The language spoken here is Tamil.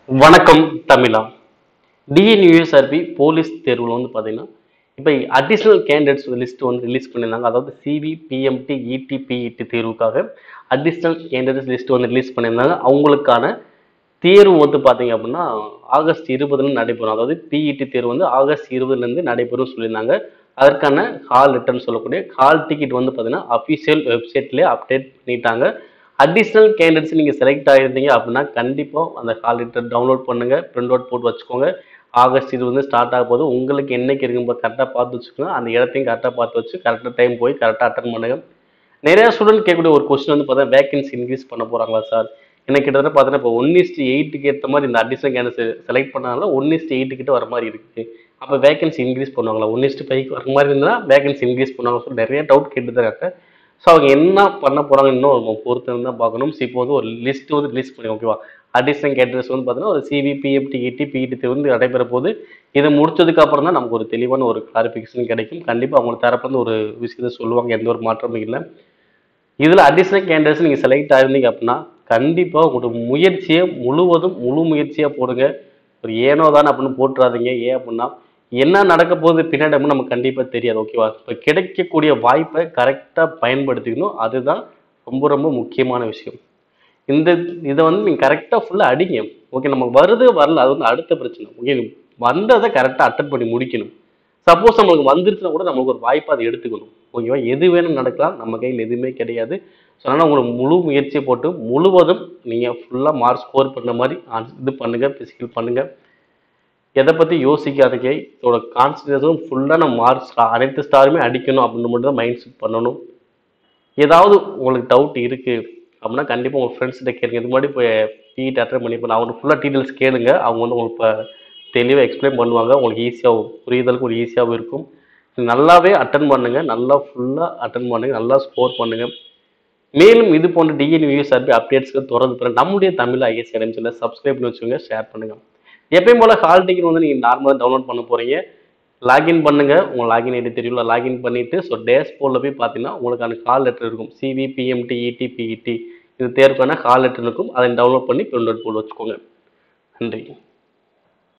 வணக்கம் தமிழா. டிஎன்யூஎஸ்ஆர்பி போலீஸ் தேர்வில் வந்து பார்த்தீங்கன்னா இப்போ அடிஷ்னல் கேண்டிடேட்ஸ் லிஸ்ட் வந்து ரிலீஸ் பண்ணியிருந்தாங்க. அதாவது சிவி பிஎம்டி இடி பிஇடி தேர்வுக்காக அடிஷ்னல் கேண்டிடேட்ஸ் லிஸ்ட் வந்து ரிலீஸ் பண்ணியிருந்தாங்க. அவங்களுக்கான தேர்வு வந்து பார்த்தீங்க அப்படின்னா ஆகஸ்ட் 20 நடைபெறும். அதாவது பிஇடி தேர்வு வந்து ஆகஸ்ட் 20 நடைபெறும் சொல்லியிருந்தாங்க. அதற்கான ஹால் ரிட்டர்ன் சொல்லக்கூடிய ஹால் டிக்கெட் வந்து பார்த்தீங்கன்னா அஃபிஷியல் வெப்சைட்லேயே அப்டேட் பண்ணிட்டாங்க. அடிஷ்னல் கேண்டிடேட்ஸ் நீங்கள் செலக்ட் ஆகிருந்தீங்க அப்படின்னா கண்டிப்பாக அந்த ஹால் ரிட்டர்ன் டவுன்லோட் பண்ணுங்கள், பிரிண்ட் அவுட் போட்டு வச்சுக்கோங்க. ஆகஸ்ட் 20 ஸ்டார்ட் ஆக போது. உங்களுக்கு என்னைக்கு இருக்கும்போது கரெக்டாக பார்த்து வச்சுக்கோங்க. அந்த இடத்தையும் கரெக்டாக பார்த்து வச்சு கரெக்டாக டைம் போய் கரெக்டாக அட்டன் பண்ணுங்கள். நிறையா ஸ்டூடெண்ட் கேட்கக்கூடிய ஒரு கொஸ்டின் வந்து பார்த்தா வேகன்சி இன்க்ரீஸ் பண்ண போகிறாங்களா சார்? எனக்கு கிட்டத்தட்ட பார்த்தீங்கன்னா இப்போ 1:8க்கு ஏற்ற மாதிரி இந்த அடிஷனல் கேண்டிடேட்ஸ் செலக்ட் பண்ணாலும் 1:8 கிட்ட வர மாதிரி இருக்குது. அப்போ வேகன்சி இன்க்ரீஸ் பண்ணுவாங்களா? 1:5 வர மாதிரி இருந்தால் வேகன்சி இன்க்ரீஸ் பண்ணுவாங்க சொல்லி நிறைய டவுட் கேட்டு தான் இருக்காங்க. ஸோ அவங்க என்ன பண்ண போகிறாங்க இன்னும் நம்ம பொறுத்து தான் பார்க்கணும். ஸோ இப்போ வந்து ஒரு லிஸ்ட் வந்து ரிலீஸ் பண்ணி ஓகேவா? அடிஷனல் கேண்டிடேட்ஸ் வந்து பார்த்தீங்கன்னா ஒரு சிவி பிஎம்டி இடி பிஇடி வந்து நடைபெற போது. இதை முடிச்சதுக்கு அப்புறம் தான் நமக்கு ஒரு தெளிவான ஒரு கிளாரிஃபிகேஷன் கிடைக்கும். கண்டிப்பாக அவங்க தரப்புல ஒரு விஷயத்தை சொல்லுவாங்க, எந்த ஒரு மாற்றமும் இல்லை. இதில் அடிஷனல் கேண்டிடேட்ஸ் நீங்கள் செலக்ட் ஆயிருந்தீங்க அப்படின்னா கண்டிப்பாக உங்களோட முயற்சியை முழு முயற்சியாக போடுங்க. ஒரு ஏனோ தான் அப்படின்னு போட்டுறாதீங்க. ஏன் அப்படின்னா என்ன நடக்க போகுது பின்னாடி அப்படின்னு நமக்கு கண்டிப்பாக தெரியாது ஓகேவா? இப்போ கிடைக்கக்கூடிய வாய்ப்பை கரெக்டாக பயன்படுத்திக்கணும். அதுதான் ரொம்ப ரொம்ப முக்கியமான விஷயம். இந்த இதை வந்து நீங்கள் கரெக்டாக ஃபுல்லாக அடிங்க. ஓகே, நமக்கு வருது வரல அது வந்து அடுத்த பிரச்சனை. ஓகே, வந்ததை கரெக்டாக அட்டன் பண்ணி முடிக்கணும். சப்போஸ் நம்மளுக்கு வந்துருச்சுன்னா கூட நம்மளுக்கு ஒரு வாய்ப்பை அதை எடுத்துக்கணும். ஓகேவா? எது வேணும் நடக்கலாம், நம்ம கையில் எதுவுமே கிடையாது. ஸோ அதனால் உங்களுக்கு முழு முயற்சியை போட்டு முழுவதும் நீங்கள் ஃபுல்லாக மார்க் ஸ்கோர் பண்ண மாதிரி இது பண்ணுங்கள், ஃபிசிக்கல் பண்ணுங்கள். எதை பற்றி யோசிக்காதீங்க. இதோட கான்சன்ட்ரேஷன் ஃபுல்லாக நம்ம மார்க்ஸ் அனைத்து ஸ்டாருமே அடிக்கணும் அப்படின்னு மட்டும் தான் மைண்ட் செட் பண்ணணும். ஏதாவது உங்களுக்கு டவுட் இருக்குது அப்படின்னா கண்டிப்பாக உங்கள் ஃப்ரெண்ட்ஸ்கிட்ட கேளுங்க. இது மாதிரி போய் பிஇடி அட்டன் பண்ணி இப்போ அவங்களுக்கு ஃபுல்லாக டீட்டெயில்ஸ் கேளுங்க. அவங்க வந்து உங்களுக்கு இப்போ தெளிவாக எக்ஸ்பிளைன் பண்ணுவாங்க. உங்களுக்கு ஈஸியாகவும் புரியுதலுக்கு ஒரு ஈஸியாகவும் இருக்கும். நல்லாவே அட்டன் பண்ணுங்கள், நல்லா ஃபுல்லாக அட்டன் பண்ணுங்கள், நல்லா ஸ்கோர் பண்ணுங்கள். மேலும் இது போன்ற டிஎன்யூஎஸ்ஆர்பி அப்டேட்ஸ்க்கு தொடர்ந்து நம்முடைய தமிழ் ஐஎஸ் அகாடமி சப்ஸ்கிரைப் பண்ணி வச்சுக்கோங்க, ஷேர் பண்ணுங்கள். எப்பயும் போல் ஹால் டிக்கெட் வந்து நீங்கள் நார்மலாக டவுன்லோட் பண்ண போகிறீங்க. லாகின் பண்ணுங்கள். உங்கள் லாகின் ஐடி தெரியும்ல, லாகின் பண்ணிவிட்டு ஸோ டேஷ்போர்டில் போய் பார்த்தீங்கன்னா உங்களுக்கான கால் லெட்டர் இருக்கும். சிவி பிஎம்டி இடி பிஇடி இது தேர்வுக்கான கால் லெட்டர் இருக்கும். அதை டவுன்லோட் பண்ணி பிரிண்ட் அவுட் போட்டு வச்சுக்கோங்க. நன்றி.